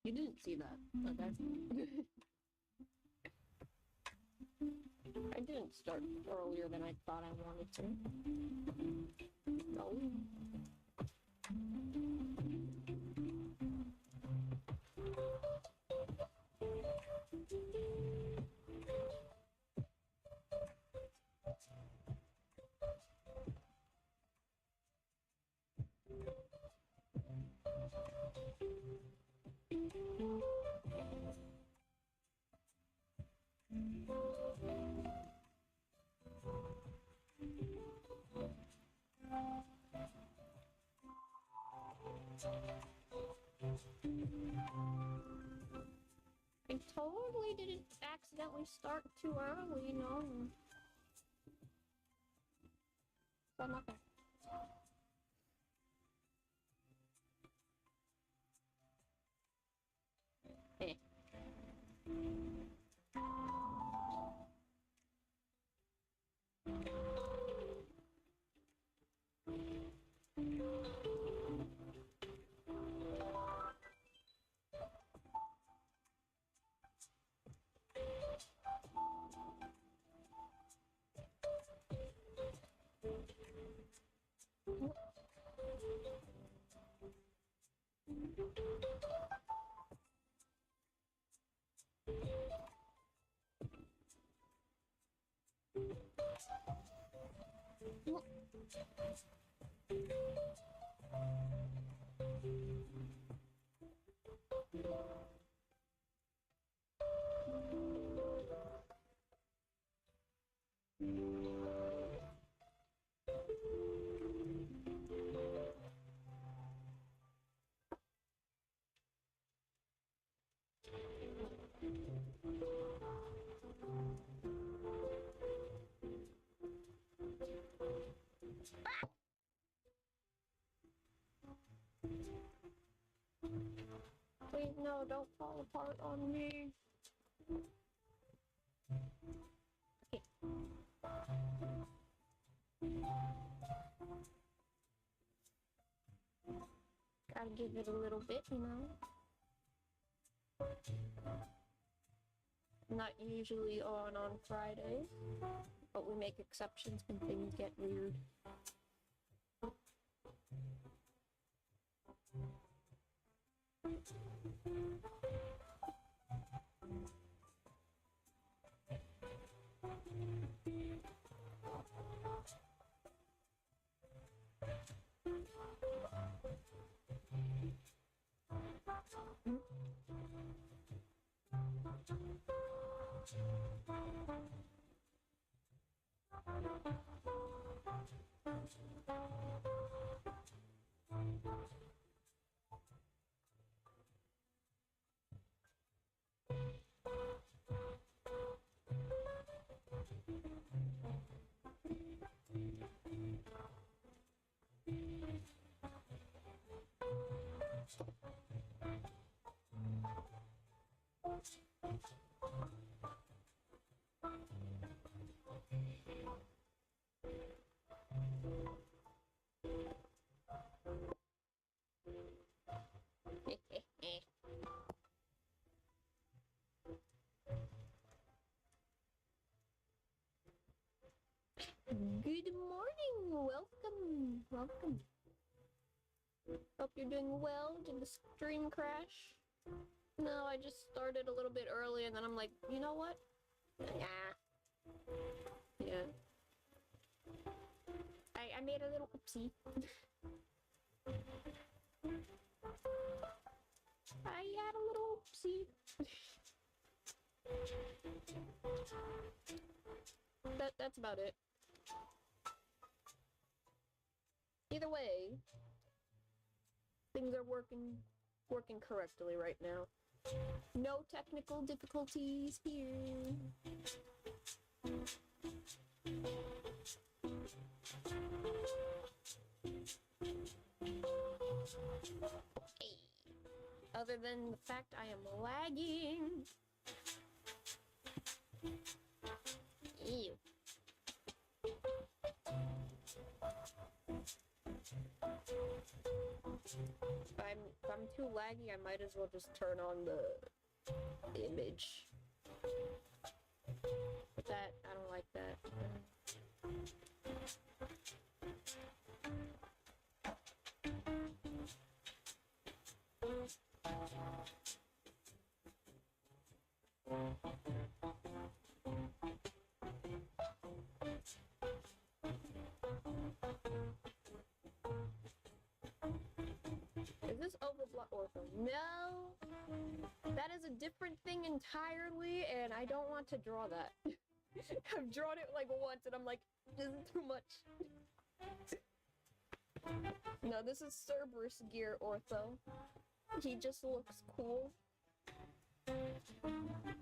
You didn't see that. Okay. I didn't start earlier than I thought I wanted to. No. I totally didn't accidentally start too early, no. But nothing. Eh. Please, no, don't fall apart on me. Okay. Gotta give it a little bit, you know. Not usually on Fridays, but we make exceptions when things get weird. Good morning, welcome. Hope you're doing well. Did the stream crash? No, I just started a little bit early and then I'm like, you know what? Nah. Yeah. I made a little oopsie. I had a little oopsie. That's about it. Either way, things are working correctly right now. No technical difficulties here. Hey. Other than the fact I am lagging. Ew. If I'm too laggy, I might as well just turn on the image. But that, I don't like that. Is this overblock ortho? No! That is a different thing entirely, and I don't want to draw that. I've drawn it like once, and I'm like, this is too much. No, this is Cerberus gear ortho. He just looks cool.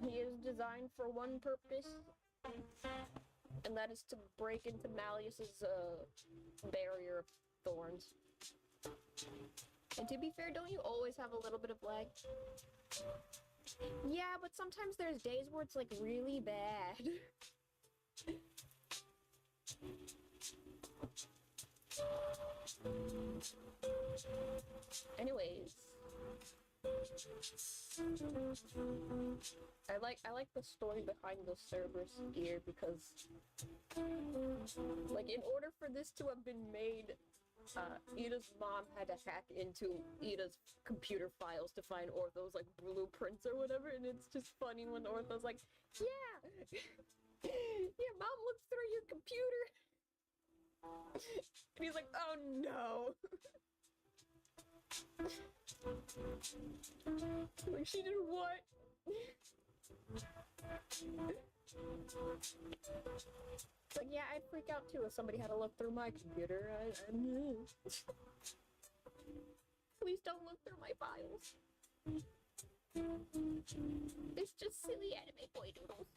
He is designed for one purpose, and that is to break into Malleus's barrier of thorns. And to be fair, don't you always have a little bit of lag? Yeah, but sometimes there's days where it's like really bad. Anyways, I like the story behind the Cerberus gear because, like, in order for this to have been made, Ida's mom had to hack into Ida's computer files to find Ortho's, like, blueprints or whatever, and it's just funny when Ortho's like, yeah! Yeah, Mom looked through your computer! And he's like, oh no! Like, she did what? It's like, yeah, I'd freak out too if somebody had to look through my computer. Please don't look through my files. It's just silly anime boy doodles.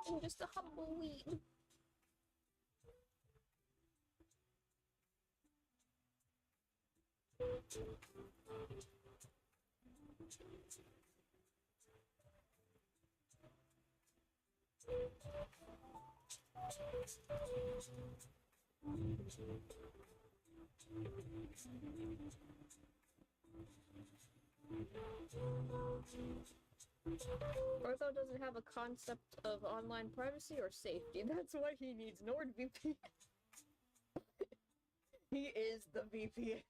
I'm just a humble weed. Ortho doesn't have a concept of online privacy or safety. That's why he needs NordVPN. He is the VPN.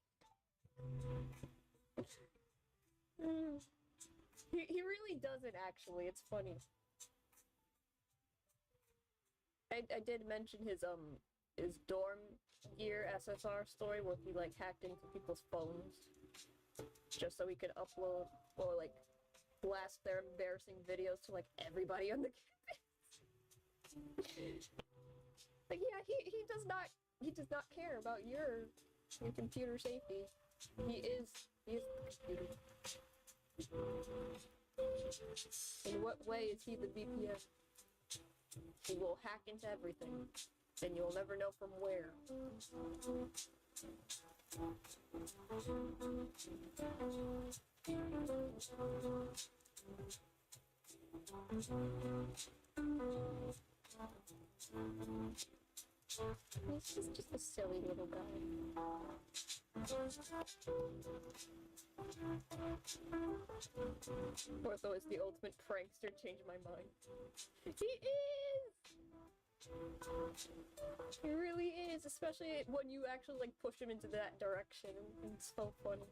He really doesn't, actually. It's funny. I did mention his dorm gear SSR story where he, like, hacked into people's phones just so he could upload or, like, blast their embarrassing videos to, like, everybody on the campus. Like, yeah, he does not care about your computer safety. He is the computer. In what way is he the VPN? He will hack into everything, and you'll never know from where. He's just a silly little guy. Ortho is the ultimate prankster, change my mind. He is! He really is, especially when you actually, like, push him into that direction. It's so funny.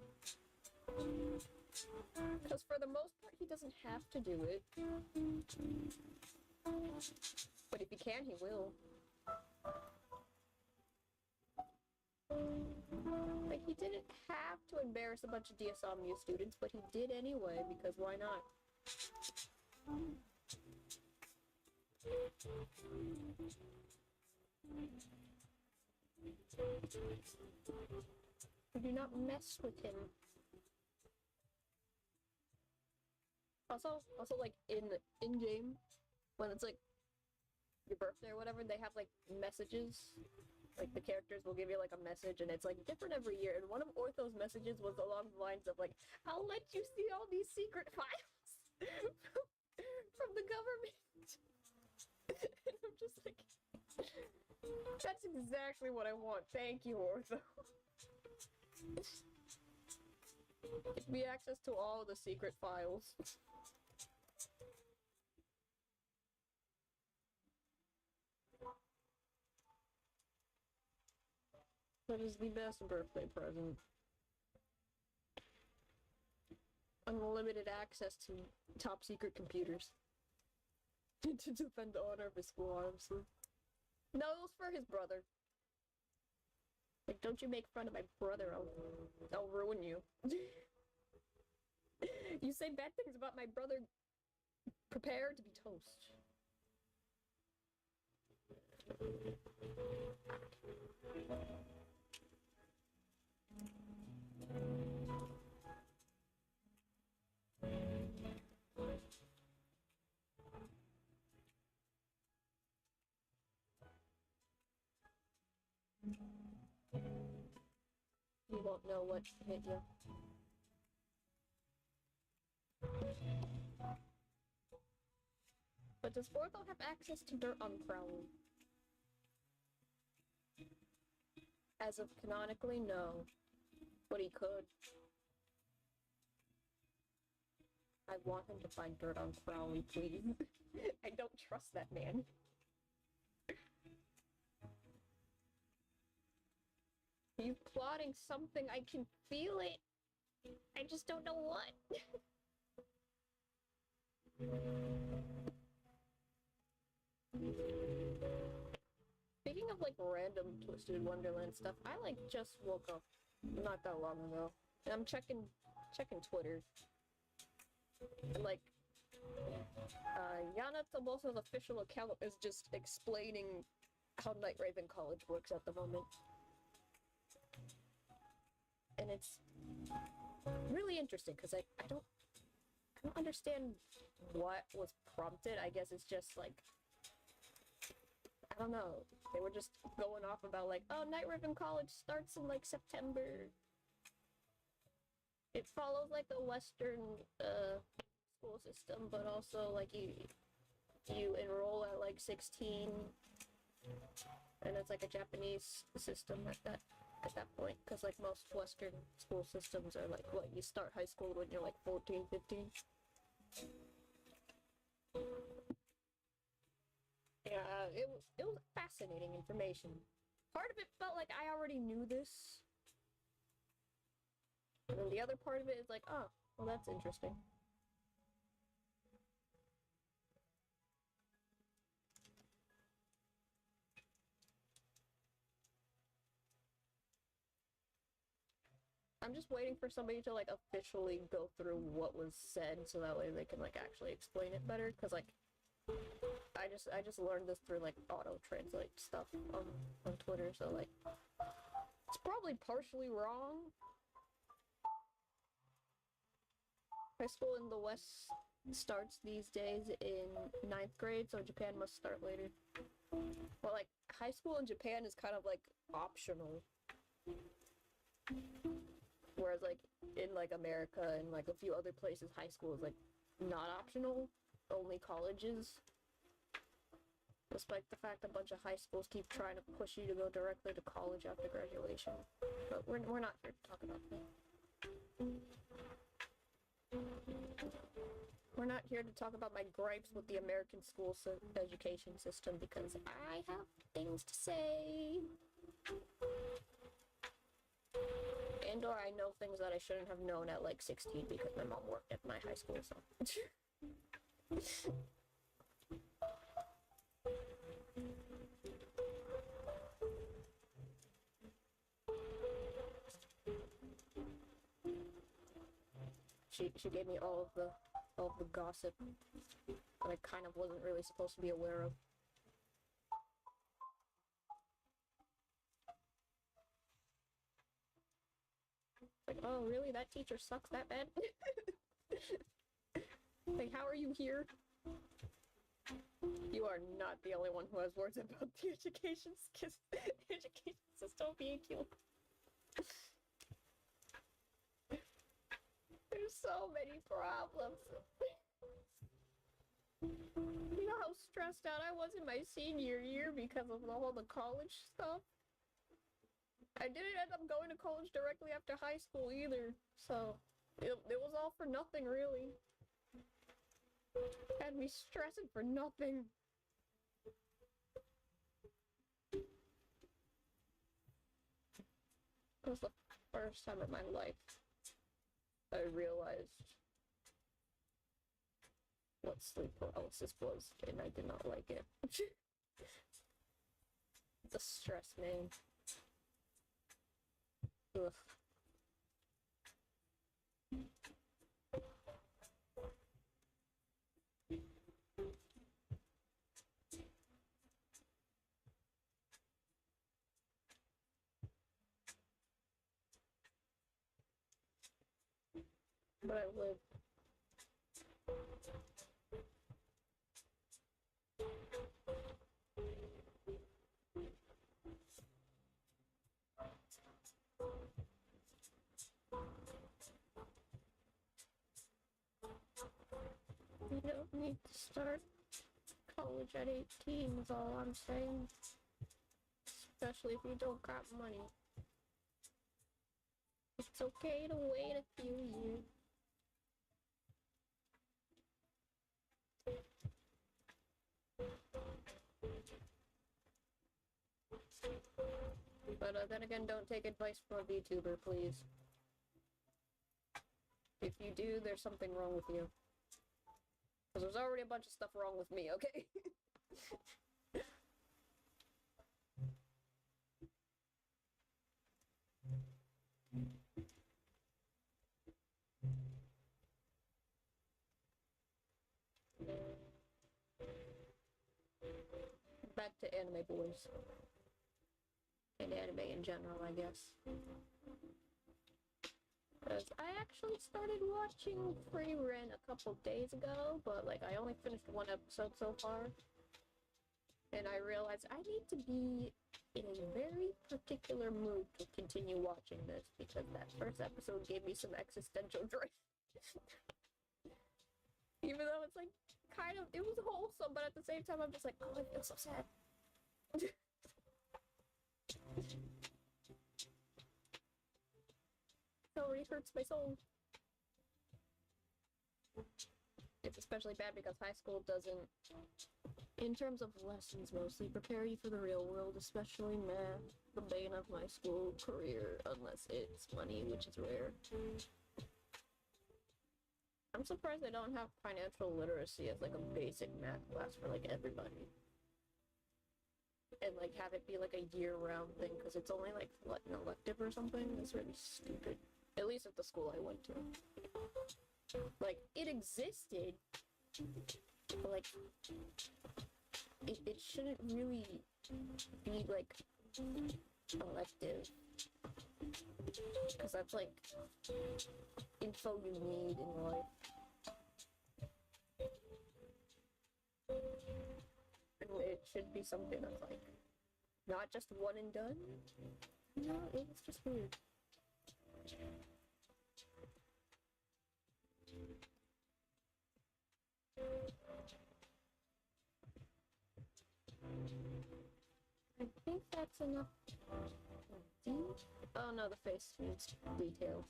Because for the most part, he doesn't have to do it. But if he can, he will. Like, he didn't have to embarrass a bunch of DSOMU students, but he did anyway, because why not? Do not mess with him. Also, like, in-game, when it's, like, your birthday or whatever, they have, like, messages. Like, the characters will give you, like, a message, and it's, like, different every year. And one of Ortho's messages was along the lines of, like, I'll let you see all these secret files from the government. And I'm just like, that's exactly what I want. Thank you, Ortho. Give me access to all the secret files. That is the best birthday present. Unlimited access to top secret computers. To defend the honor of his school, honestly. No, it was for his brother. Like, don't you make fun of my brother, I'll ruin you. You say bad things about my brother, prepare to be toast. You won't know what hit you. But does Ortho have access to dirt on Crowley? As of canonically, no. But he could. I want him to find dirt on Crowley, please. I don't trust that man. He's plotting something, I can feel it. I just don't know what. Speaking of like random Twisted Wonderland stuff, I like just woke up not that long ago. And I'm checking Twitter. And like Yana Toboso's official account is just explaining how Night Raven College works at the moment. And it's really interesting because I don't understand what was prompted. I guess it's just like, I don't know. They were just going off about like, oh, Night Raven College starts in like September. It follows like the Western school system, but also like you enroll at like 16, and it's like a Japanese system at that point, because like most Western school systems are like, what, you start high school when you're like 14, 15. Yeah, it was fascinating information. Part of it felt like I already knew this. And then the other part of it is like, oh, well, that's interesting. I'm just waiting for somebody to like officially go through what was said so that way they can like actually explain it better, because like I just learned this through like auto translate stuff on Twitter, so like it's probably partially wrong. High school in the West starts these days in 9th grade, so Japan must start later. Well, like high school in Japan is kind of like optional. Whereas like in like America and like a few other places, high school is like not optional, only colleges. Despite the fact a bunch of high schools keep trying to push you to go directly to college after graduation. But we're not here to talk about that. We're not here to talk about my gripes with the American school education system, because I have things to say. And or I know things that I shouldn't have known at like 16 because my mom worked at my high school, so. She gave me all of the gossip that I kind of wasn't really supposed to be aware of. Like, oh, really? That teacher sucks that bad? Like, how are you here? You are not the only one who has words about the education system being killed. There's so many problems. know how stressed out I was in my senior year because of all the college stuff? I didn't end up going to college directly after high school either, so it was all for nothing, really. Had me stressing for nothing. It was the first time in my life I realized what sleep paralysis was, and I did not like it. The stress, man. Ugh. But I live. You don't need to start college at 18 is all I'm saying. Especially if you don't got money. It's okay to wait a few years. But then again, don't take advice from a VTuber, please. If you do, there's something wrong with you. Because there's already a bunch of stuff wrong with me, okay? Back to anime boys. And anime in general, I guess. Because I actually started watching Free Ren a couple days ago, but like I only finished one episode so far. And I realized I need to be in a very particular mood to continue watching this, because that first episode gave me some existential dread. Even though it's like kind of, it was wholesome, but at the same time I'm just like, oh, I feel so sad. It already hurts my soul. It's especially bad because high school doesn't, in terms of lessons mostly, prepare you for the real world, especially math, the bane of my school career, unless it's money, which is rare. I'm surprised they don't have financial literacy as like a basic math class for like everybody. And like have it be like a year-round thing, because it's only like what, an elective or something. That's really stupid. At least at the school I went to. Like it existed, but like it shouldn't really be like elective, because that's like info you need in life. It should be something that's like not just one and done. No, it's just weird. I think that's enough. Oh no, the face needs details.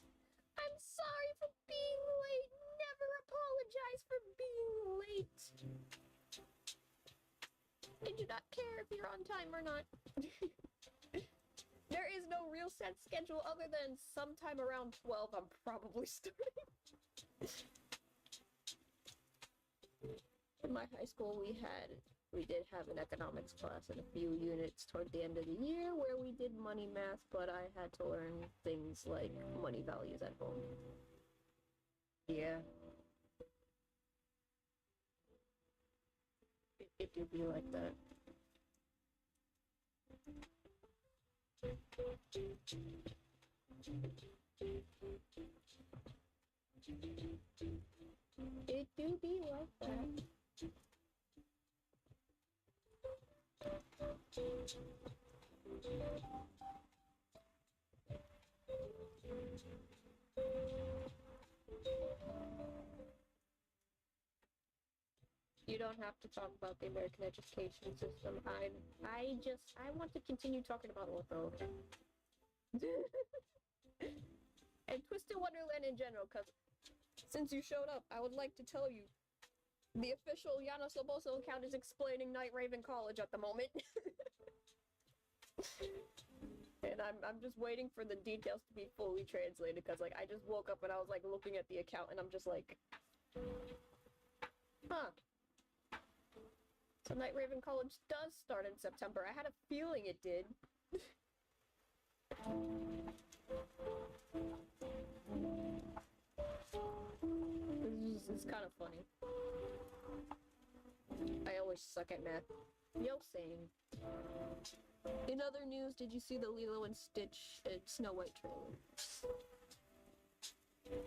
I'm sorry for being late. Never apologize for being late. I do not care if you're on time or not. There is no real set schedule other than sometime around 12 I'm probably starting. In my high school we did have an economics class and a few units toward the end of the year where we did money math, but I had to learn things like money values at home. Yeah. It do be like that. It do be like that. You don't have to talk about the American education system. I want to continue talking about Ortho. And Twisted Wonderland in general, because since you showed up, I would like to tell you the official Janos Loboso account is explaining Night Raven College at the moment. And I'm just waiting for the details to be fully translated, because like I just woke up and I was like looking at the account and I'm just like, huh. So Night Raven College does start in September. I had a feeling it did. This is kind of funny. I always suck at math. Yo, same. In other news, did you see the Lilo and Stitch and Snow White trailer?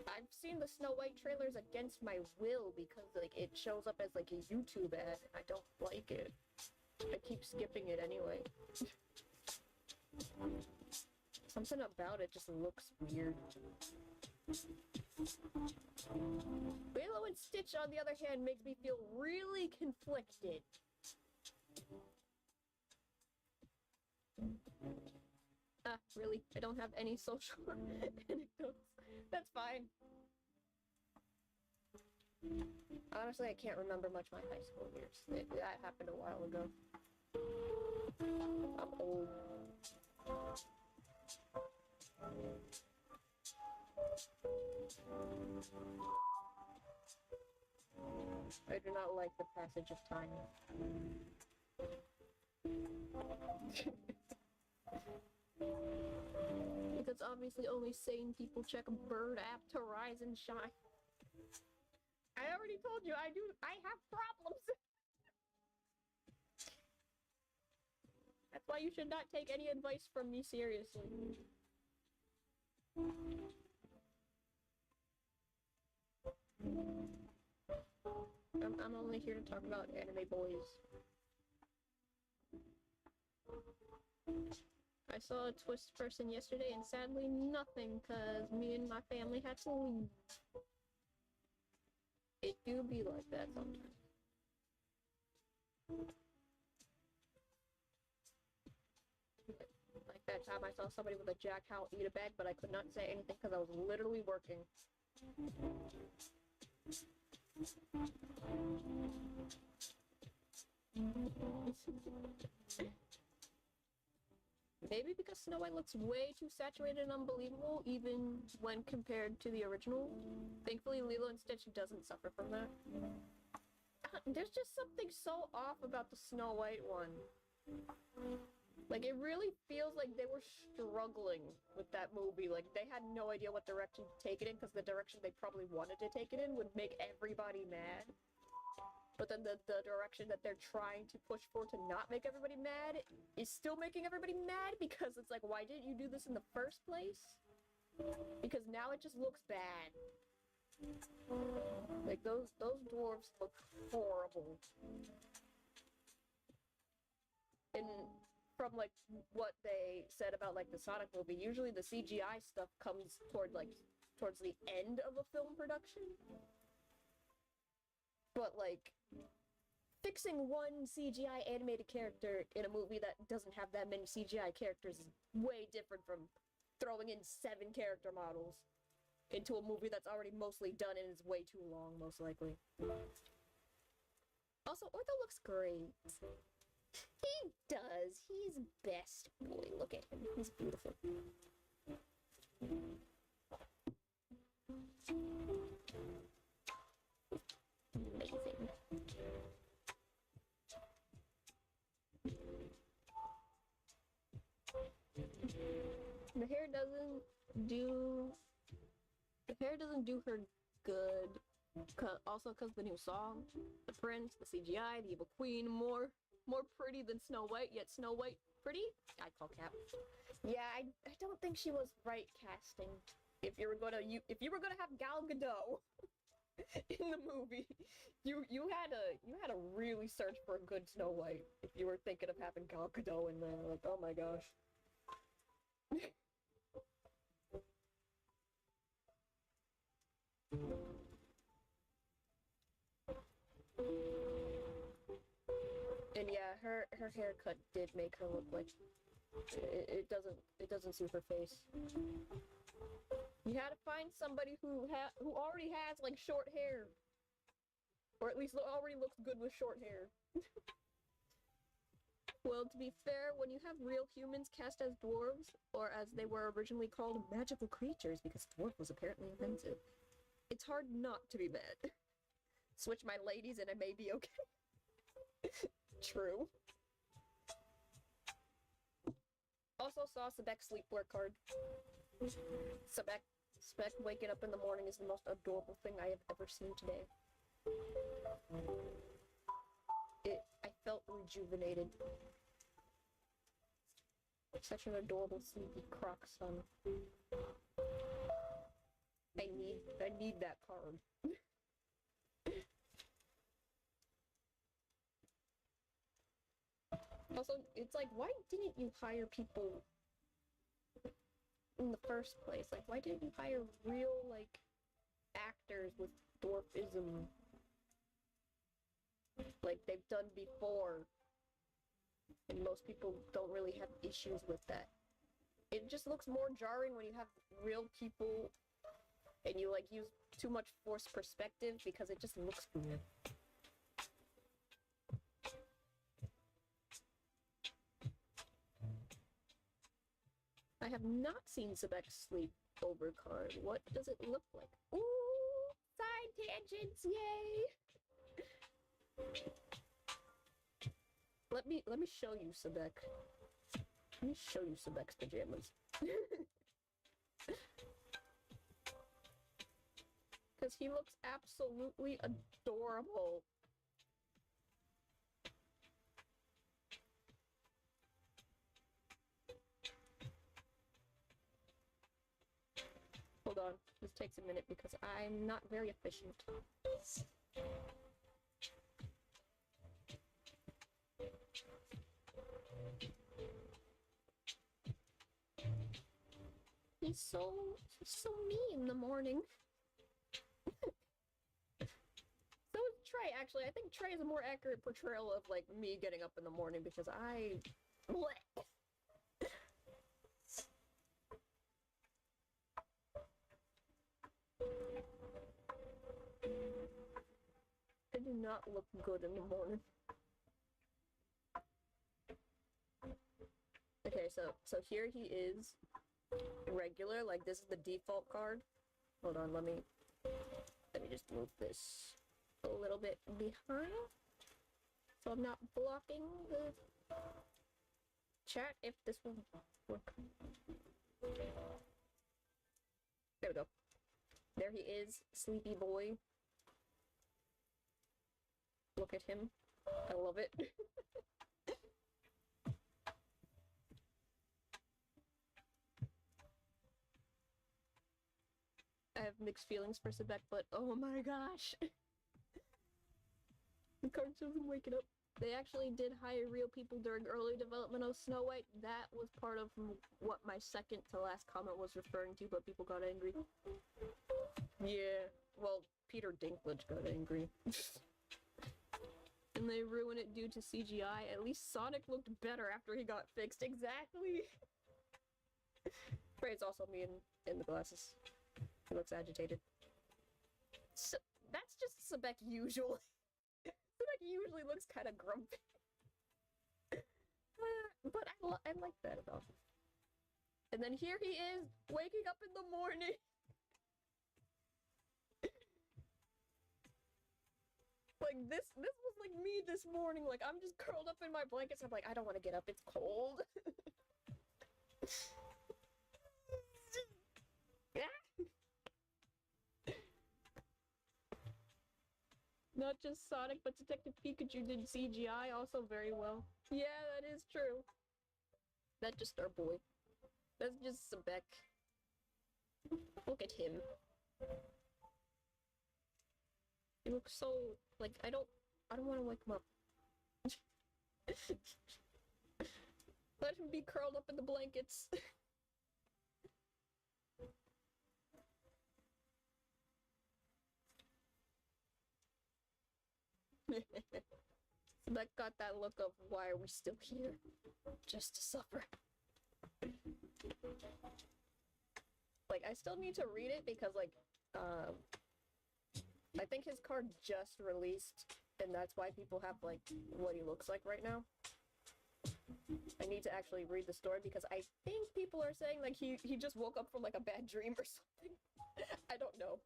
I've seen the Snow White trailers against my will because like it shows up as like a YouTube ad and I don't like it. I keep skipping it anyway. Something about it just looks weird. Lilo and Stitch, on the other hand, makes me feel really conflicted. Really? I don't have any social anecdotes. That's fine. Honestly, I can't remember much of my high school years. That happened a while ago. I'm old. I do not like the passage of time. Because obviously only sane people check a bird app to rise and shine. I already told you, I have problems! That's why you should not take any advice from me seriously. I'm only here to talk about anime boys. I saw a Twist person yesterday and sadly nothing, cause me and my family had to leave. It do be like that sometimes. Like that time I saw somebody with a Jack Howell eat a bag, but I could not say anything because I was literally working. Maybe because Snow White looks way too saturated and unbelievable, even when compared to the original. Thankfully, Lilo and Stitch doesn't suffer from that. There's just something so off about the Snow White one. Like, it really feels like they were struggling with that movie. Like, they had no idea what direction to take it in, because the direction they probably wanted to take it in would make everybody mad. But then the direction that they're trying to push for to not make everybody mad is still making everybody mad, because it's like, why didn't you do this in the first place? Because now it just looks bad. Like, those dwarves look horrible. And from, like, what they said about, like, the Sonic movie, usually the CGI stuff comes towards the end of a film production. But, like, fixing one CGI animated character in a movie that doesn't have that many CGI characters is way different from throwing in 7 character models into a movie that's already mostly done and is way too long, most likely. Also, Ortho looks great. He does. He's best boy. Look at him. He's beautiful. Amazing. The hair doesn't do her good. Also because the new song, the prince, the CGI, the evil queen, more pretty than Snow White, yet Snow White pretty? I call cap. Yeah, I don't think she was right casting. If you were gonna have Gal Gadot in the movie, you had to really search for a good Snow White if you were thinking of having Gal Gadot in there. Like, oh my gosh. her haircut did make her look like it doesn't suit her face. You had to find somebody who already has like short hair, or at least already looks good with short hair. Well, to be fair, when you have real humans cast as dwarves, or as they were originally called, magical creatures, because dwarf was apparently offensive, it's hard not to be mad. Switch my ladies and it may be okay. True. Also saw Sebek's sleepwear card. Sebek waking up in the morning is the most adorable thing I have ever seen today. I felt rejuvenated. Such an adorable sleepy croc son. I need that card. Also, it's like, why didn't you hire people in the first place? Like, why didn't you hire real, like, actors with dwarfism like they've done before? And most people don't really have issues with that. It just looks more jarring when you have real people and you, like, use too much forced perspective because it just looks weird. I have not seen Sebek's sleepover card. What does it look like? Ooh! Side tangents! Yay! Let me show you Sebek. Let me show you Sebek's pajamas. Because he looks absolutely adorable. Hold on, this takes a minute because I'm not very efficient. He's so mean in the morning. So is Trey, actually. I think Trey is a more accurate portrayal of, like, me getting up in the morning because I do not look good in the morning. Okay, so here he is. Regular, like this is the default card. Hold on, let me just move this a little bit behind so I'm not blocking the chat, if this will work. There we go. There he is, sleepy boy. Look at him. I love it. I have mixed feelings for Sebek, but oh my gosh. The card shows him waking up. They actually did hire real people during early development of Snow White. That was part of what my second to last comment was referring to, but people got angry. Yeah, well, Peter Dinklage got angry. And they ruined it due to CGI. At least Sonic looked better after he got fixed. Exactly! Frey's also me in the glasses. He looks agitated. So, that's just Sebek usually. Sebek usually looks kind of grumpy. But I like that about him. And then here he is, waking up in the morning. Like, this was like me this morning. Like, I'm just curled up in my blankets. I'm like, I don't want to get up. It's cold. Not just Sonic, but Detective Pikachu did CGI also very well. Yeah, that is true. That's just our boy. That's just Sebek. Look at him. He looks so, like, I don't want to wake him up. Let him be curled up in the blankets. That got that look of, why are we still here? Just to suffer. Like, I still need to read it because, like, I think his card just released, and that's why people have, like, what he looks like right now. I need to actually read the story because I think people are saying, like, he just woke up from, like, a bad dream or something. I don't know.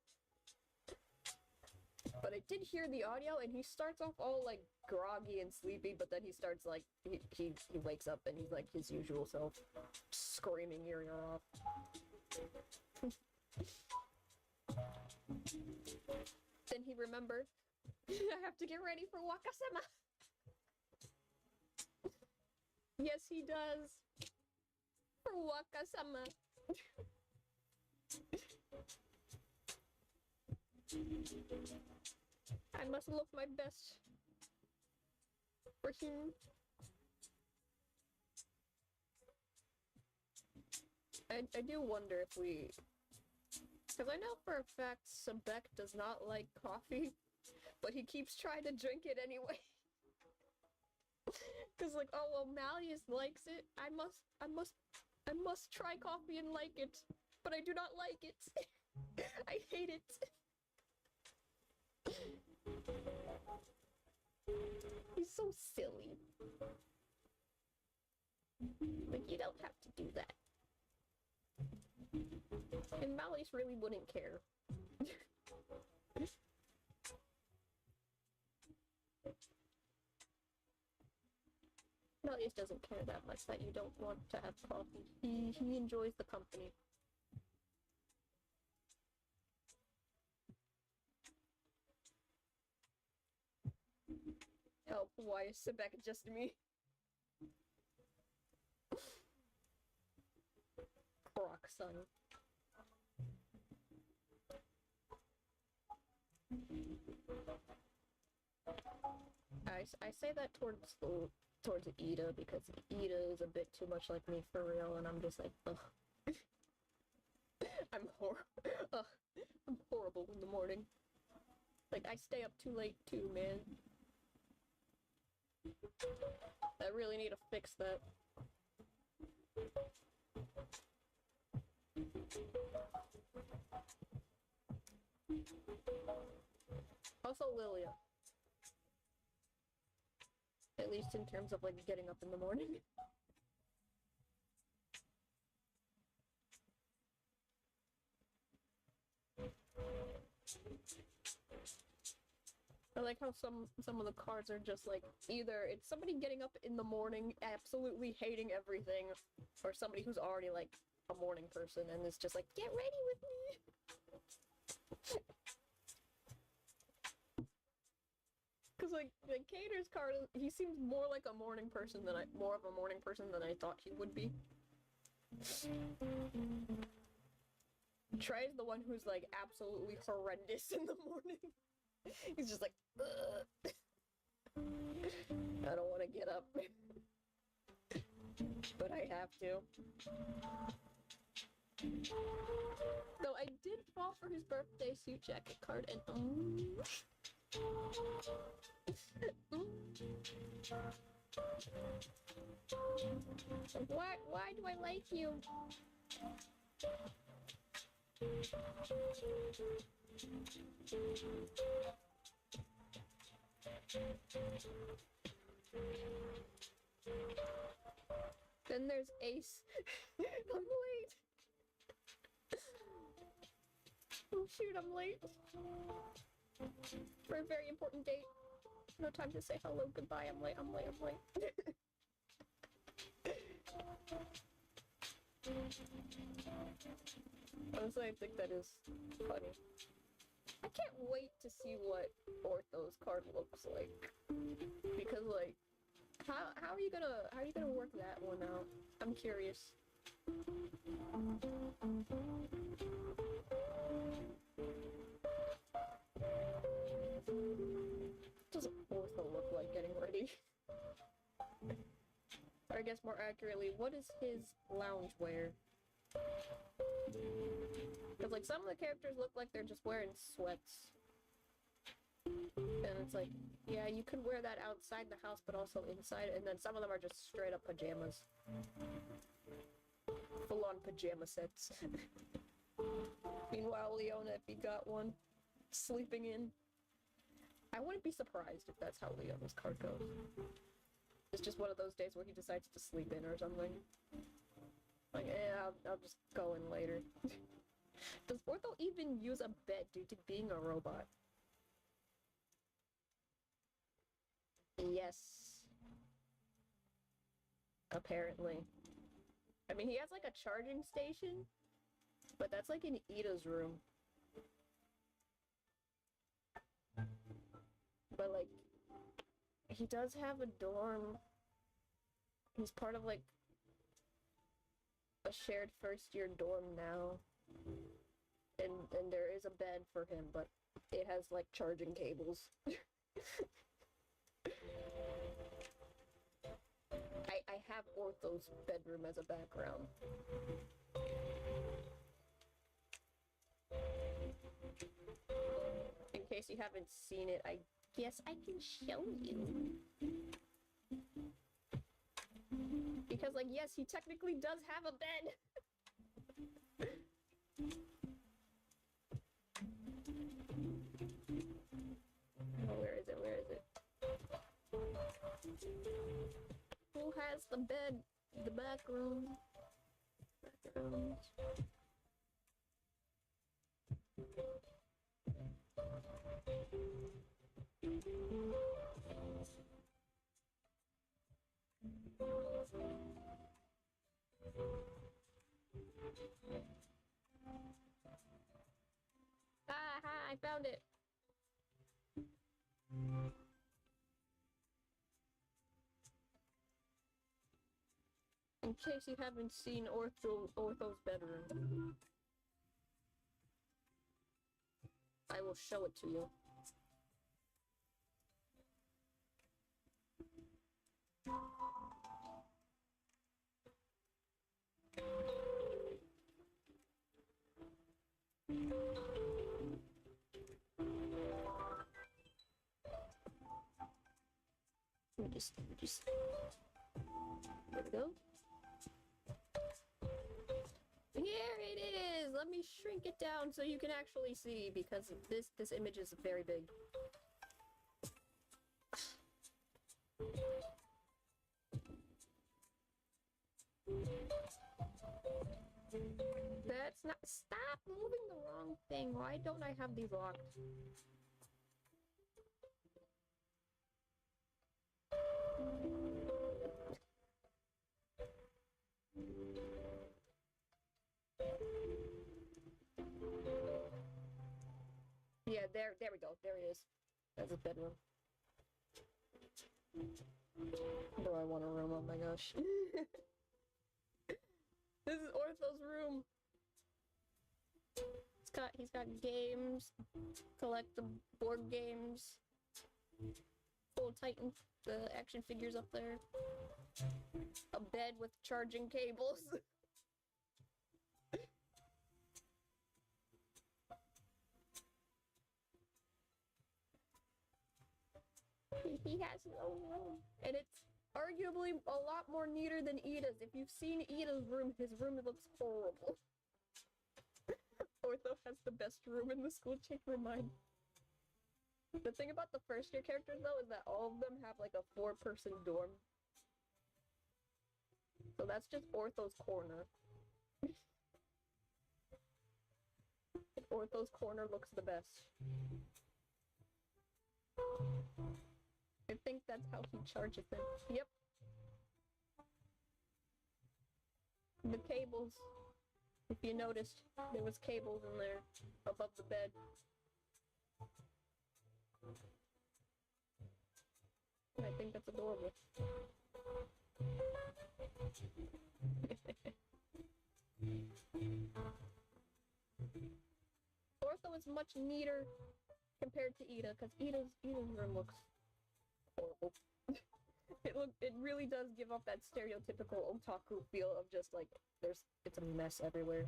But I did hear the audio, and he starts off all, like, groggy and sleepy, but then he starts, like, he wakes up and he's, like, his usual self, screaming your ear off. Then he remembered, I have to get ready for Wakasama! Yes, he does. For Wakasama. I must look my best for him. I do wonder if we... Because I know for a fact Sebek does not like coffee, but he keeps trying to drink it anyway. Because, like, oh, well, Malleus likes it. I must try coffee and like it, but I do not like it. I hate it. He's so silly. Like, you don't have to do that. And Malleus really wouldn't care. Malleus doesn't care that much that you don't want to have coffee. He enjoys the company. Help, why is Sebek just me? Croc son. I say that towards Ida because Ida is a bit too much like me for real, and I'm just like, ugh. I'm horrible in the morning. Like, I stay up too late too, man. I really need to fix that. Also Lilia. At least in terms of, like, getting up in the morning. I like how some of the cards are just like, either it's somebody getting up in the morning absolutely hating everything, or somebody who's already like a morning person and is just like, get ready with me. Cause like Cater's card, he seems more like a morning person than more of a morning person than I thought he would be. Trey's the one who's like absolutely horrendous in the morning. He's just like, ugh. I don't want to get up. But I have to. Though I did fall for his birthday suit jacket card and why do I like you? Then there's Ace. I'm late. Oh shoot, I'm late. For a very important date. No time to say hello, goodbye, I'm late. Honestly, I think that is funny. I can't wait to see what Ortho's card looks like. Because like, how are you gonna work that one out? I'm curious. What does Ortho look like getting ready? Or I guess more accurately, what is his loungewear? Because like some of the characters look like they're just wearing sweats. And it's like, yeah, you could wear that outside the house, but also inside. And then some of them are just straight up pajamas. Full on pajama sets. Meanwhile, Leona, if he got one, sleeping in. I wouldn't be surprised if that's how Leona's card goes. It's just one of those days where he decides to sleep in or something. Like, I'll just go in later. Does Ortho even use a bed due to being a robot? Yes. Apparently. I mean, he has like a charging station, but that's like in Ida's room. But like, he does have a dorm. He's part of like a shared first year dorm now. And there is a bed for him, but it has like charging cables. I have Ortho's bedroom as a background. In case you haven't seen it, I guess I can show you. Because, like, yes, he technically does have a bed. Oh, where is it? Where is it? Who has the bed? The back room. Background. Aha, I found it. In case you haven't seen Ortho's bedroom, I will show it to you. Just there we go. Here it is! Let me shrink it down so you can actually see, because this image is very big. That's not- Stop moving the wrong thing! Why don't I have these locked? Yeah, there we go. There he is. That's his bedroom. Do I want a room? Oh my gosh. This is Ortho's room. He's got games, collect the board games, Full Titan, the action figures up there, a bed with charging cables. He has no room, and it's arguably a lot more neater than Ida's. If you've seen Ida's room, his room looks horrible. Ortho has the best room in the school, changed my mind. The thing about the first year characters, though, is that all of them have like a 4-person dorm. So that's just Ortho's corner. Ortho's corner looks the best. I think that's how he charges them. Yep. The cables. If you noticed, there was cables in there above the bed. I think that's adorable. Ortho is much neater compared to Ida, because Ida's room looks horrible. It really does give off that stereotypical otaku feel of just like it's a mess everywhere.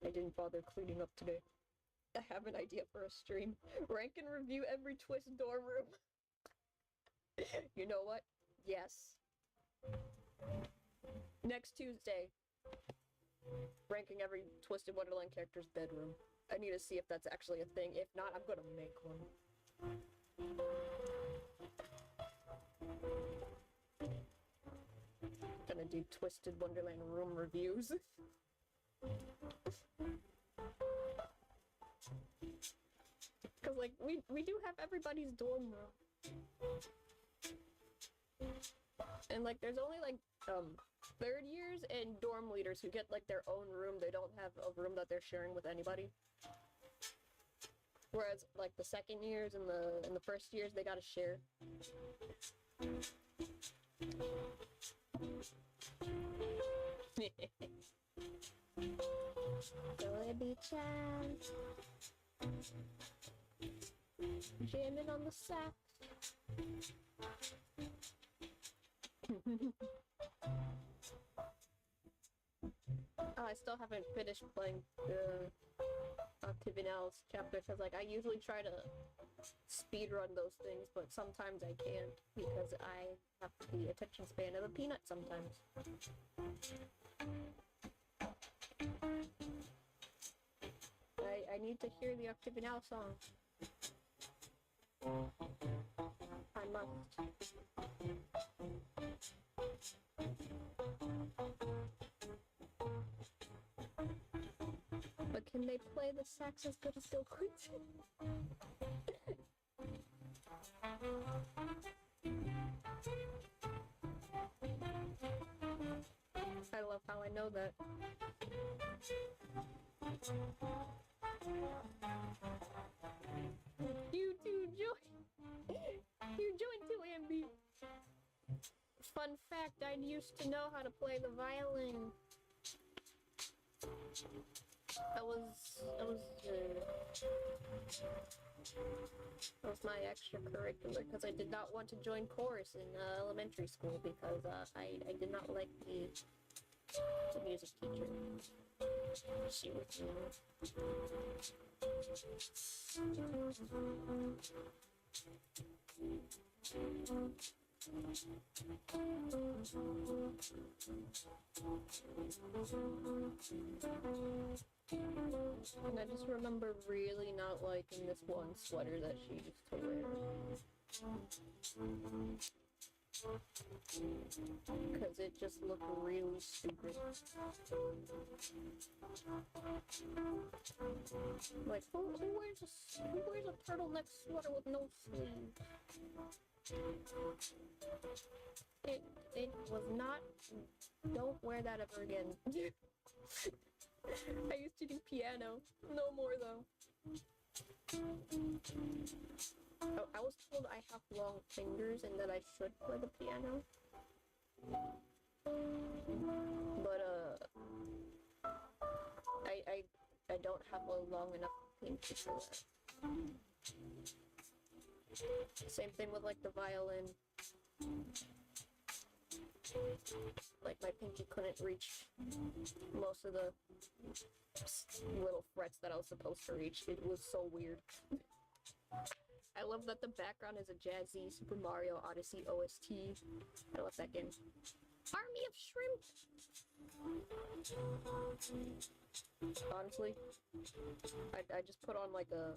I didn't bother cleaning up today. I have an idea for a stream. Rank and review every twist dorm room. You know what? Yes. Next Tuesday. Ranking every Twisted Wonderland character's bedroom. I need to see if that's actually a thing. If not, I'm gonna make one. Gonna do Twisted Wonderland room reviews. Cause like we do have everybody's dorm room. And like there's only like third years and dorm leaders who get like their own room. They don't have a room that they're sharing with anybody. Whereas like the second years and the first years they gotta share. Baby child, jamming on the sax. I still haven't finished playing the Octavinals chapter because like I usually try to speedrun those things, but sometimes I can't because I have the attention span of a peanut sometimes. I need to hear the Octavinal song. I must. But can they play the sax as good as Bill Clinton? I love how I know that. You too, join. You joined too, Ambi. Fun fact, I used to know how to play the violin. That was my extracurricular because I did not want to join chorus in elementary school because I did not like the music teacher. She was and I just remember really not liking this one sweater that she used to wear. Because it just looked really stupid. Like, who wears a turtleneck sweater with no sleeves? It was not. Don't wear that ever again. I used to do piano. No more though. I was told I have long fingers and that I should play the piano. But I don't have a long enough pinky for that. Same thing with like the violin. Like my pinky couldn't reach most of the little frets that I was supposed to reach. It was so weird. I love that the background is a jazzy Super Mario Odyssey OST. I love that game. Army of Shrimp! Honestly, I just put on like a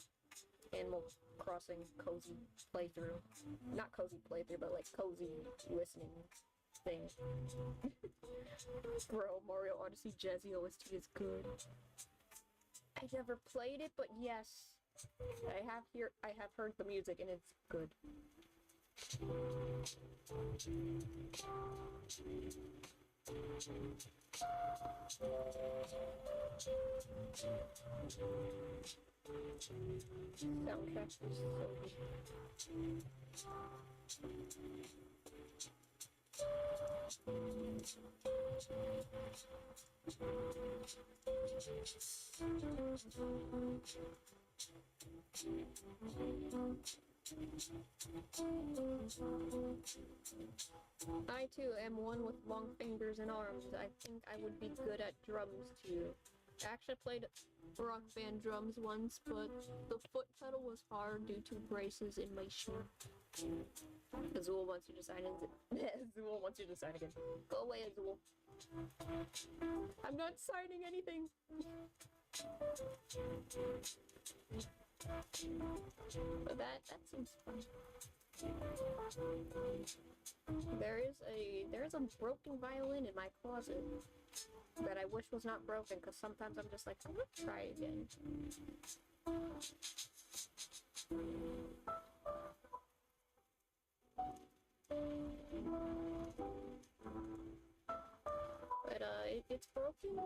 Animal Crossing cozy playthrough. Not cozy playthrough, but like cozy listening thing. Bro, Mario Odyssey Jazzy OST is good. I never played it, but yes. I have heard the music and it's good. Soundtrack is so good. I too am one with long fingers and arms. I think I would be good at drums too. I actually played rock band drums once, but the foot pedal was hard due to braces in my shoe. Azul wants you to sign in. Azul wants you to sign again. Go away, Azul. I'm not signing anything. But that seems fun. There's a broken violin in my closet that I wish was not broken, because sometimes I'm just like, I'm gonna try again. But it's broken.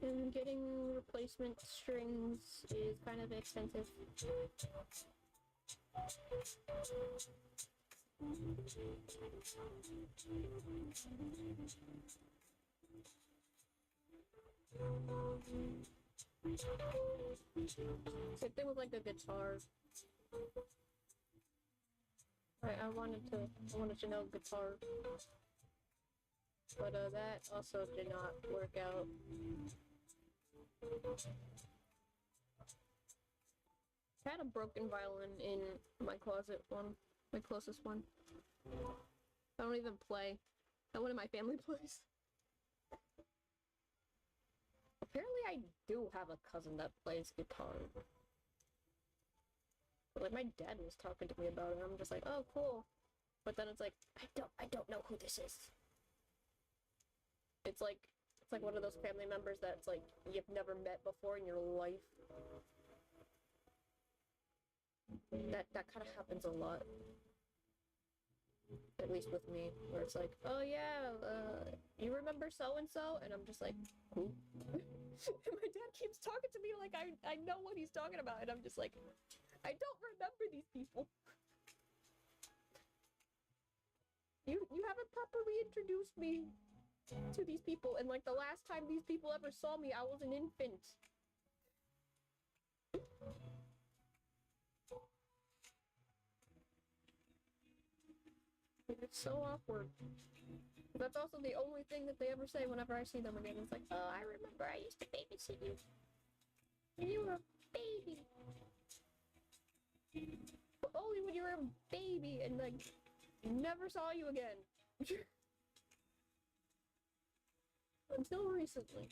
And getting replacement strings is kind of expensive. Same thing with like a guitar. I wanted to know guitar. But that also did not work out. I had a broken violin in my closet one, my closest one. I don't even play. Not one of my family plays. Apparently I do have a cousin that plays guitar. But, like, my dad was talking to me about it, and I'm just like, oh, cool. But then it's like, I don't know who this is. It's like one of those family members that's like you've never met before in your life. That kind of happens a lot. At least with me, where it's like, oh yeah, you remember so-and-so? And I'm just like, who? And my dad keeps talking to me like I know what he's talking about, and I'm just like, I don't remember these people. You haven't properly introduced me to these people, and like the last time these people ever saw me, I was an infant. It's so awkward. That's also the only thing that they ever say whenever I see them again. It's like, oh, I remember I used to babysit you. And you were a baby. But only when you were a baby, and like, never saw you again. Until recently.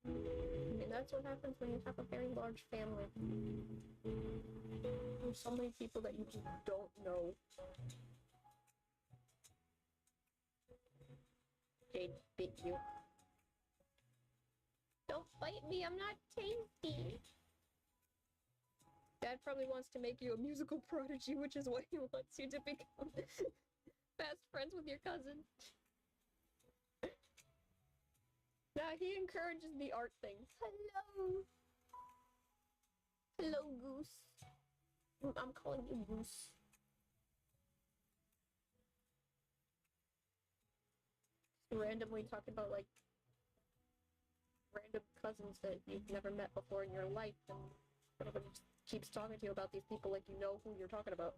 And that's what happens when you have a very large family. There's so many people that you just don't know. Jade bit you. Don't bite me, I'm not tasty. Dad probably wants to make you a musical prodigy, which is why he wants you to become best friends with your cousin. Nah, he encourages the art thing. Hello! Hello, Goose. I'm calling you Goose. Randomly talking about, like, random cousins that you've never met before in your life, and everybody just keeps talking to you about these people like you know who you're talking about.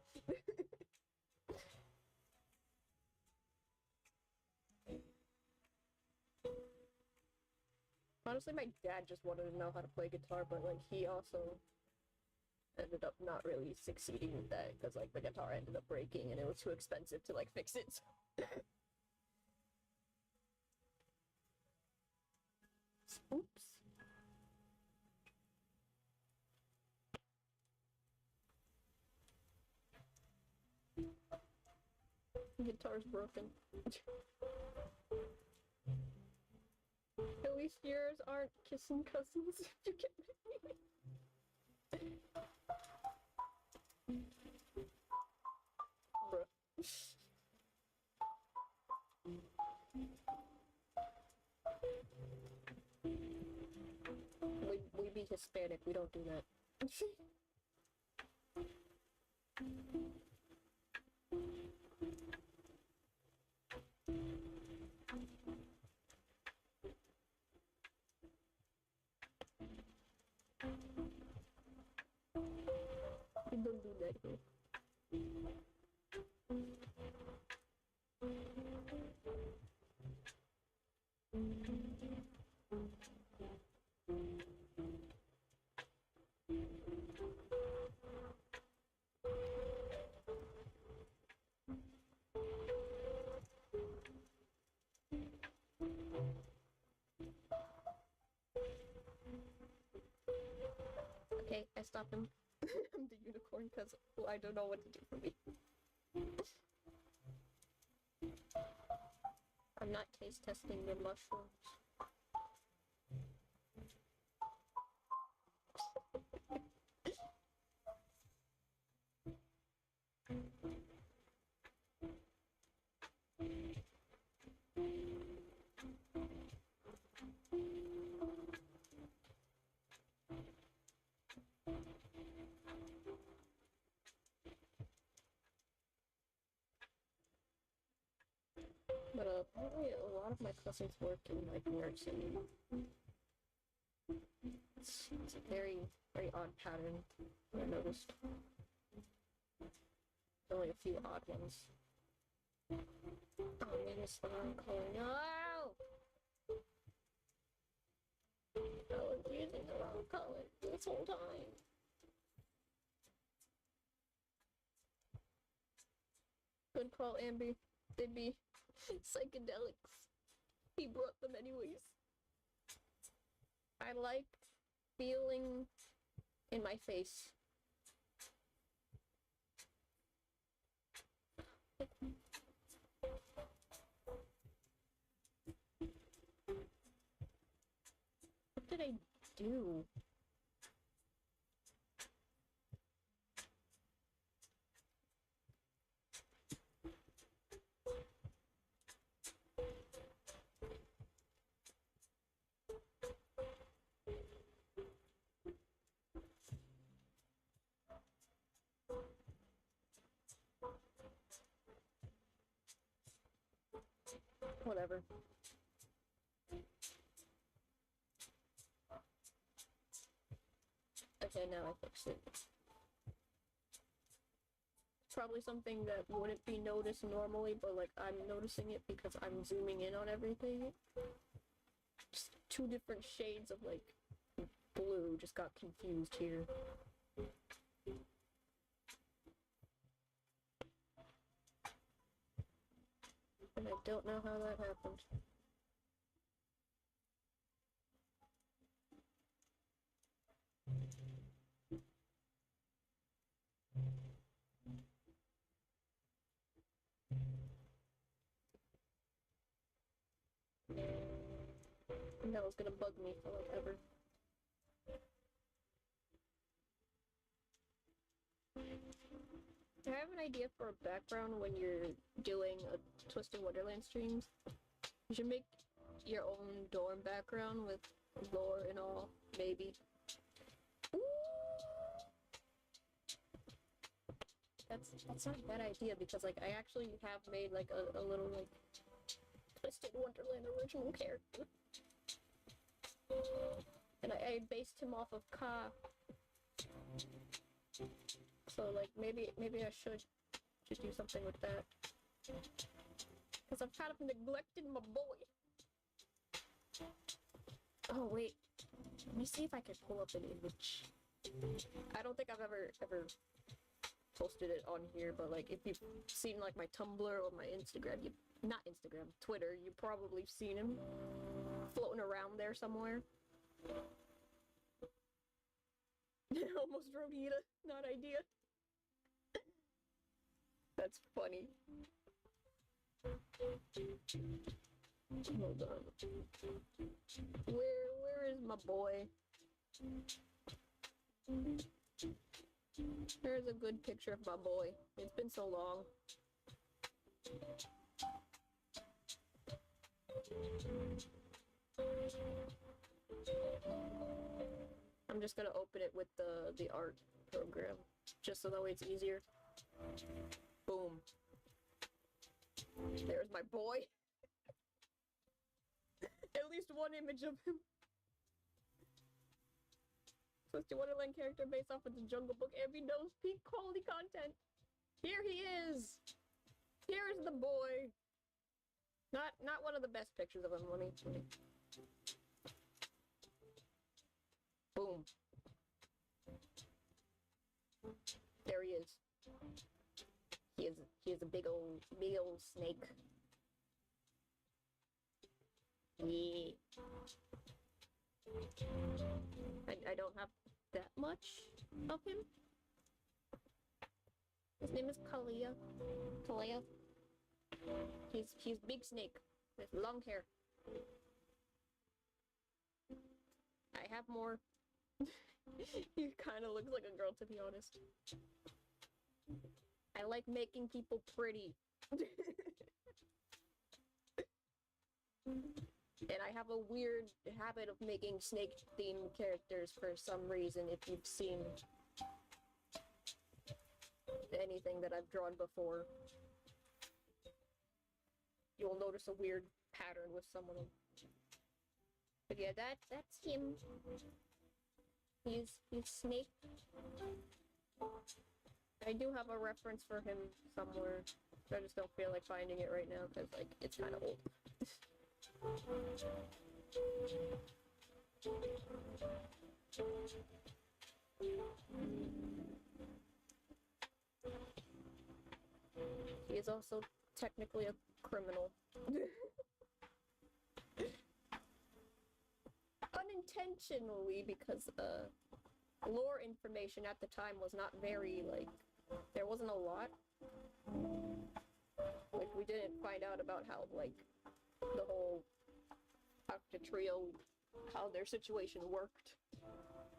Honestly, my dad just wanted to know how to play guitar, but, like, he also ended up not really succeeding with that, because, like, the guitar ended up breaking, and it was too expensive to, like, fix it. Oops. The guitar's broken. At least yours aren't kissing cousins, if you get me. Bruh. We be Hispanic, we don't do that. Okay, I stopped him. I'm the unicorn because I don't know what to do for me. I'm not taste testing your mushrooms. But apparently a lot of my cousins work in like nursing. It's a very, very odd pattern, I noticed. Only a few odd ones. Oh, maybe it's the wrong color. No! I was using the wrong color this whole time. Good call, Amby. They'd be psychedelics. He brought them anyways. I like feeling in my face. What did I do? Whatever. Okay, now I fixed it. It's probably something that wouldn't be noticed normally, but like I'm noticing it because I'm zooming in on everything. Just two different shades of like blue just got confused here. And I don't know how that happened. And that was gonna bug me for like ever. I have an idea for a background when you're doing a Twisted Wonderland streams. You should make your own dorm background with lore and all, maybe. Ooh! That's not a bad idea because like I actually have made like a little like Twisted Wonderland original character. And I based him off of Ka. So like maybe I should just do something with that. Because I've kind of neglected my boy. Oh wait. Let me see if I can pull up an image. I don't think I've ever posted it on here, but like if you've seen like my Tumblr or my Instagram, not Instagram, Twitter, you've probably seen him floating around there somewhere. Almost Rhodita, not idea. That's funny. Hold on. Where is my boy? There's a good picture of my boy. It's been so long. I'm just gonna open it with the art program, just so that way it's easier. Boom. There's my boy. At least one image of him. Twisted Wonderland character based off of the Jungle Book. Every knows peak quality content. Here he is. Here's the boy. Not one of the best pictures of him. Let me. Boom. There he is. He is a big old snake. Yeah. I don't have that much of him. His name is Kalia. Kalia. He's big snake with long hair. I have more. He kind of looks like a girl, to be honest. I like making people pretty. And I have a weird habit of making snake-themed characters for some reason, if you've seen anything that I've drawn before. You'll notice a weird pattern with some of them. But yeah, that's him. He's Snake. I do have a reference for him somewhere. I just don't feel like finding it right now, because, like, it's kind of old. He is also technically a criminal. Unintentionally, because lore information at the time was not very, like, there wasn't a lot. Like, we didn't find out about how, like, the whole Octa Trio, how their situation worked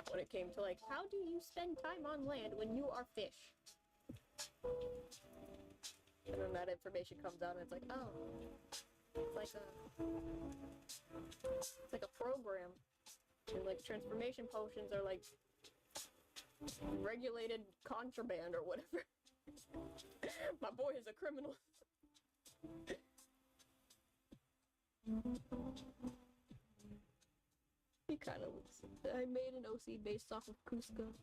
when it came to, like, how do you spend time on land when you are fish? And then that information comes out and it's like, oh, it's like a program. And, like, transformation potions are, like, regulated contraband or whatever. My boy is a criminal. He kind of looks. I made an OC based off of Cusco.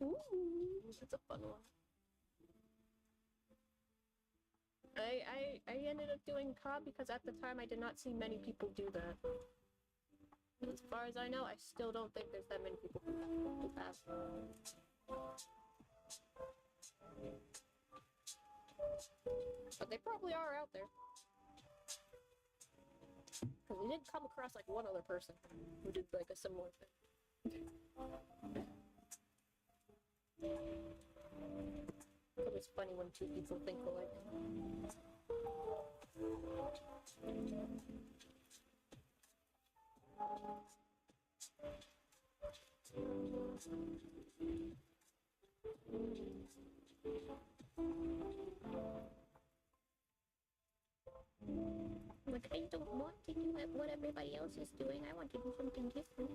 Ooh, that's a fun one. I ended up doing Cobb because at the time I did not see many people do that. As far as I know, I still don't think there's that many people who have. But they probably are out there. Because we did come across, like, one other person who did, like, a similar thing. It was funny when two people think alike. Like, I don't want to do what everybody else is doing. I want to do something different.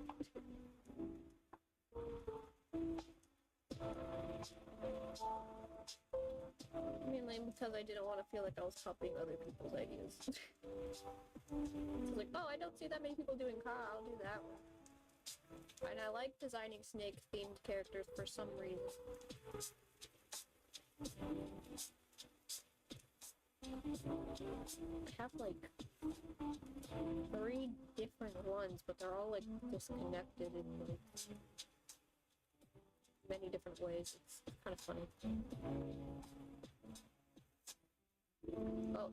Mainly because I didn't want to feel like I was copying other people's ideas. It's like, oh, I don't see that many people doing car, I'll do that one. And I like designing snake-themed characters for some reason. I have, like, 3 different ones, but they're all, like, disconnected in, like, many different ways. It's kind of funny.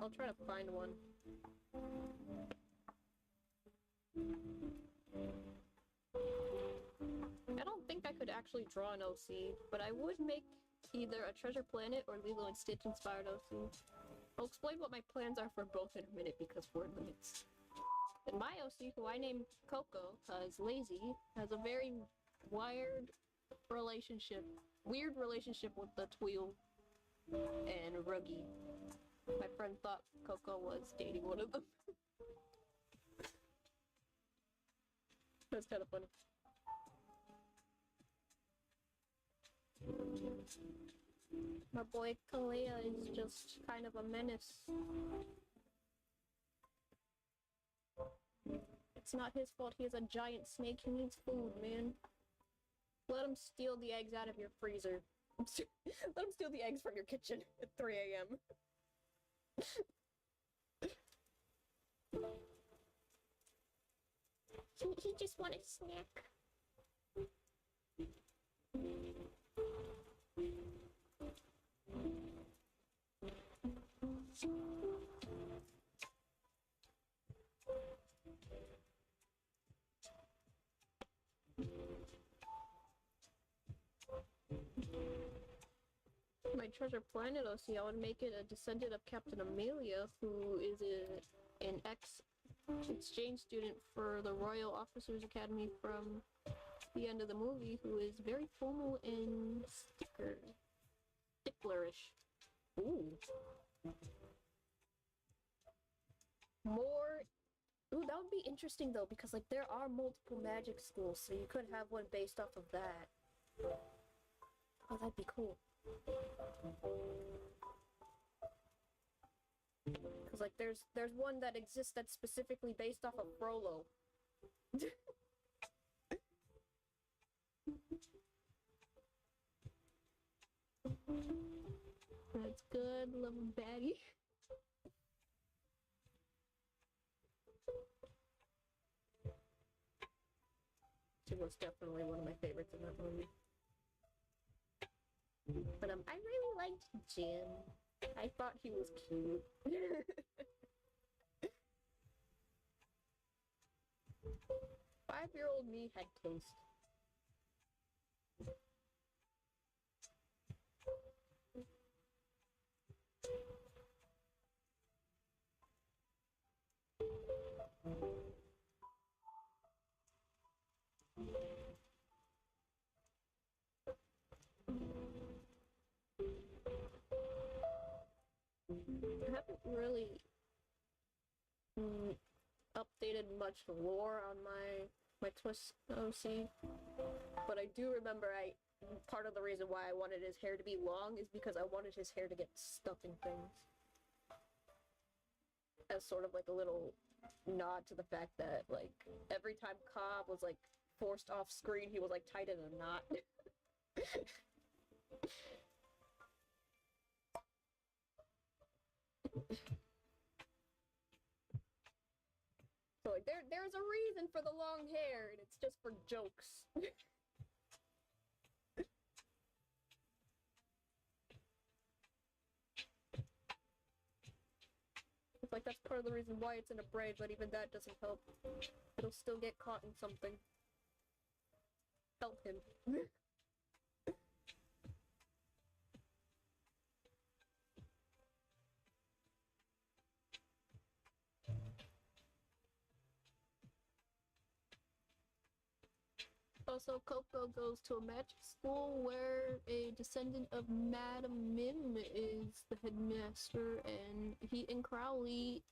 I'll try to find one. I don't think I could actually draw an OC, but I would make either a Treasure Planet or Lilo and Stitch inspired OC. I'll explain what my plans are for both in a minute because word limits. And my OC, who I named Coco, cause lazy, has a very weird relationship with the Tweel and Ruggy. My friend thought Coco was dating one of them. That's kind of funny. My boy Kalea is just kind of a menace. It's not his fault he is a giant snake. He needs food, man. Let him steal the eggs out of your freezer. Let him steal the eggs from your kitchen at 3 a.m. He just wanted a snack. my treasure planet OC, I would make it a descendant of Captain Amelia, who is an ex-exchange student for the Royal Officers Academy from the end of the movie, who is very formal and sticklerish. Ooh. More. Ooh, that would be interesting though, because like there are multiple magic schools, so you could have one based off of that. Oh, that'd be cool. Cause like there's one that exists that's specifically based off of Frollo. That's good, little baddie. She was definitely one of my favorites in that movie. But I really liked Jim. I thought he was cute. 5-year-old me had taste. I haven't really updated much lore on my Twist OC, but I do remember part of the reason why I wanted his hair to be long is because I wanted his hair to get stuck in things. As sort of like a little nod to the fact that like every time Cobb was like forced off screen, he was like tied in a knot. So like there's a reason for the long hair, and it's just for jokes. It's like that's part of the reason why it's in a braid, but even that doesn't help. It'll still get caught in something. Help him. Also, Coco goes to a magic school where a descendant of Madame Mim is the headmaster, and he and Crowley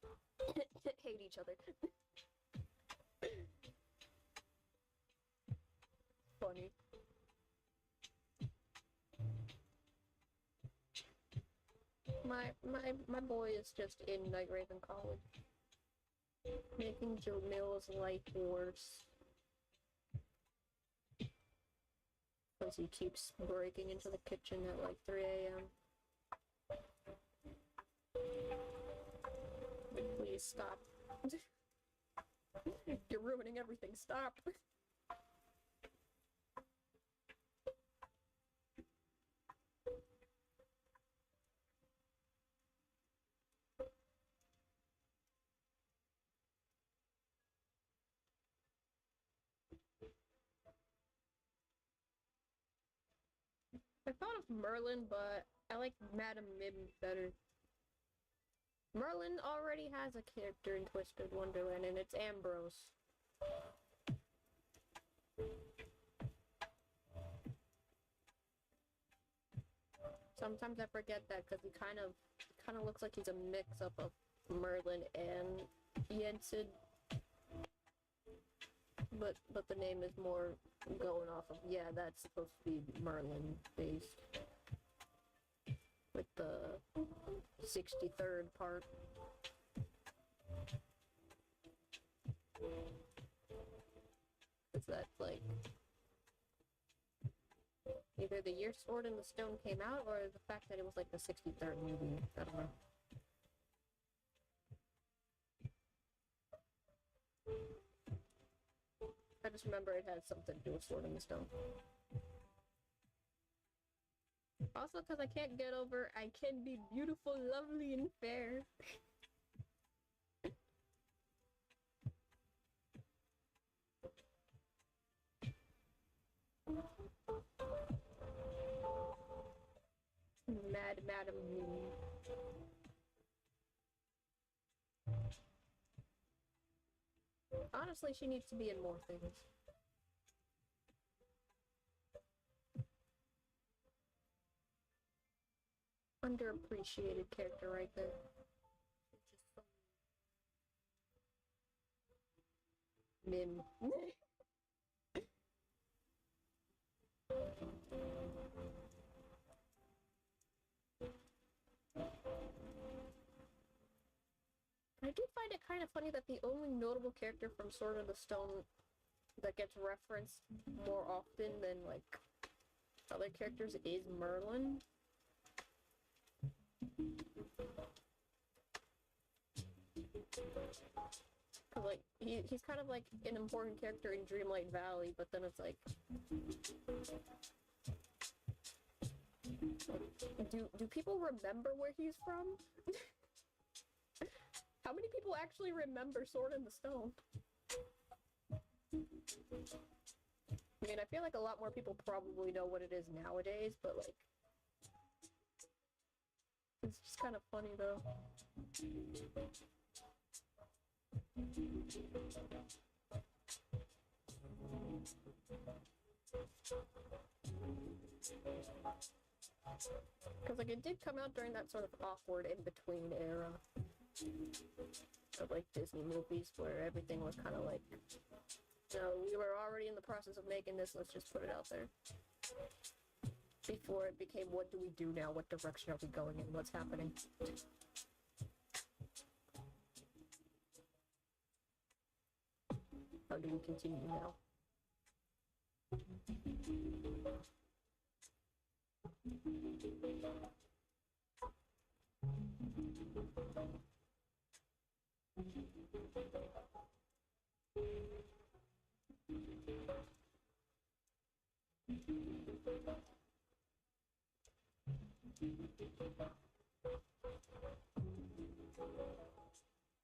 hate each other. Funny. My boy is just in Night Raven College, making Jamil's life worse. Because he keeps breaking into the kitchen at like 3 a.m. Please stop. You're ruining everything, stop. I thought of Merlin, but I like Madame Mim better. Merlin already has a character in Twisted Wonderland, and it's Ambrose. Sometimes I forget that because he kind of looks like he's a mix-up of Merlin and Yensid. But the name is more going off of, yeah, that's supposed to be Merlin based. With the 63rd part. Is that like either the year Sword in the Stone came out or the fact that it was like the 63rd movie? I don't know. I just remember it had something to do with Sword in the Stone. Also, because I can't get over, I can be beautiful, lovely, and fair. Madam Mim. Honestly, she needs to be in more things. Underappreciated character right there. Mim. I do find it kind of funny that the only notable character from Sword of the Stone that gets referenced more often than, like, other characters is Merlin. Like, he's kind of like an important character in Dreamlight Valley, but then it's like... Do people remember where he's from? How many people actually remember Sword in the Stone? I mean, I feel like a lot more people probably know what it is nowadays, but like... It's just kind of funny, though. Because, like, it did come out during that sort of awkward in-between era of, like, Disney movies where everything was kind of like, you know, we were already in the process of making this, let's just put it out there. Before it became, what do we do now? What direction are we going in? What's happening? How do we continue now?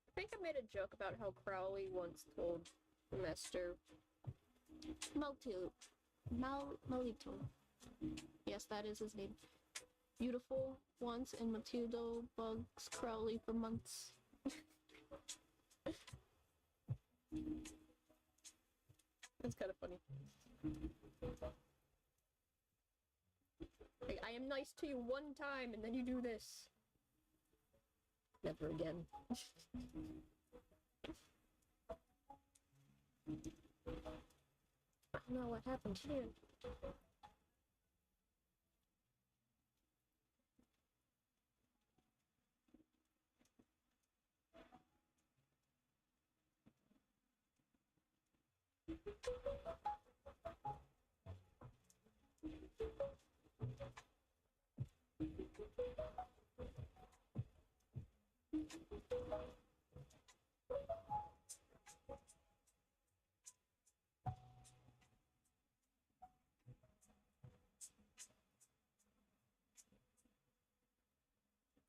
I think I made a joke about how Crowley once told Mr. Malito. Yes, that is his name. Beautiful once, and Matilda bugs Crowley for months. That's kind of funny. Like, I am nice to you one time, and then you do this. Never again. I don't know what happened here.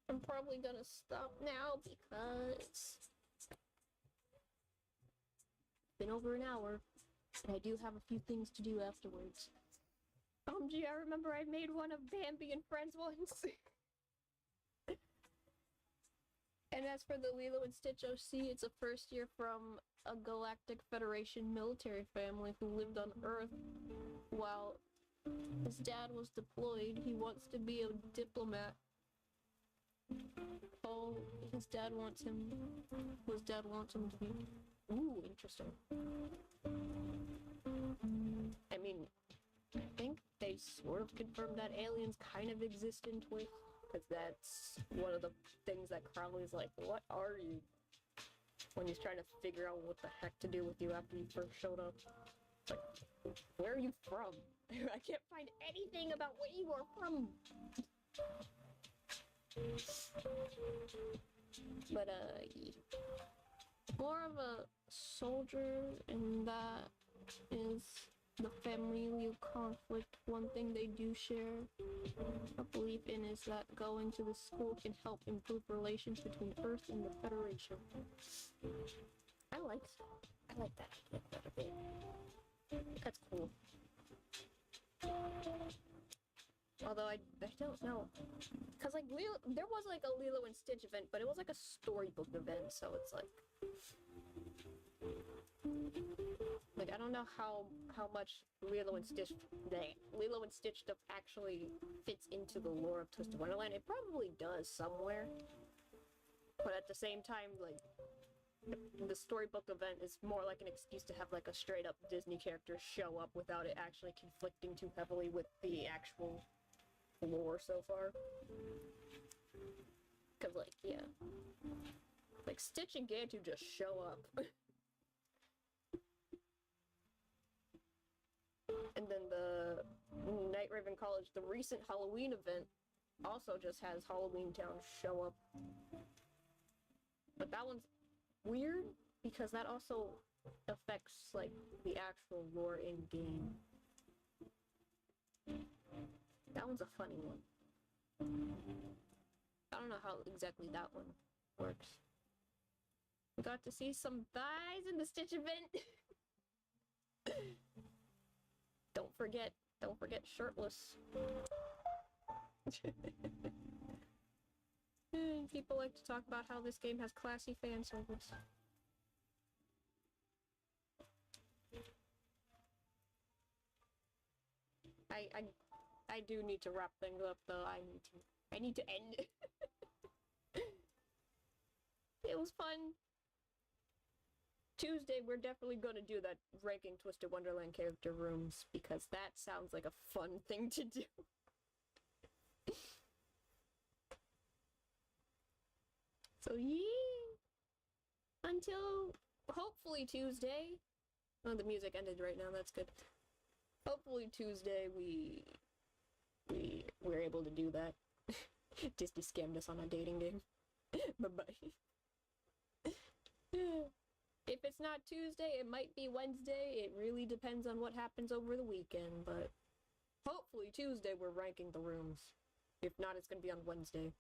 I'm probably gonna stop now because it's been over an hour, and I do have a few things to do afterwards. Gee, I remember I made one of Bambi and Friends once. And as for the Lilo and Stitch OC, it's a first year from a Galactic Federation military family who lived on Earth while his dad was deployed. He wants to be a diplomat. Oh, his dad wants him to be. Ooh, interesting. I mean, I think they sort of confirmed that aliens kind of exist in Twitch, because that's one of the things that Crowley's like, what are you? When he's trying to figure out what the heck to do with you after you first showed up. It's like, where are you from? I can't find anything about where you are from. But, more of a soldier, and that is the familial conflict. One thing they do share a belief in is that going to the school can help improve relations between Earth and the Federation. I like that a bit. That's cool. Although I don't know. Because Cause like there was like a Lilo and Stitch event, but it was like a storybook event, so it's like I don't know how much Lilo and Stitch stuff actually fits into the lore of Twisted Wonderland. It probably does somewhere, but at the same time, like the storybook event is more like an excuse to have like a straight up Disney character show up without it actually conflicting too heavily with the actual lore so far. Cause like, yeah. Like Stitch and Gantu just show up. And then the Night Raven College, the recent Halloween event, also just has Halloween Town show up. But that one's weird because that also affects like the actual lore in game. That one's a funny one. I don't know how exactly that one works. We got to see some thighs in the Stitch event. Don't forget shirtless. People like to talk about how this game has classy fan service. I do need to wrap things up though. I need to end. It was fun. Tuesday, we're definitely gonna do that ranking Twisted Wonderland character rooms because that sounds like a fun thing to do. So yeah, until hopefully Tuesday. Oh, the music ended right now. That's good. Hopefully Tuesday we're able to do that. Disney scammed us on a dating game. Bye-bye. If it's not Tuesday, it might be Wednesday. It really depends on what happens over the weekend, but hopefully Tuesday we're ranking the rooms. If not, it's gonna be on Wednesday.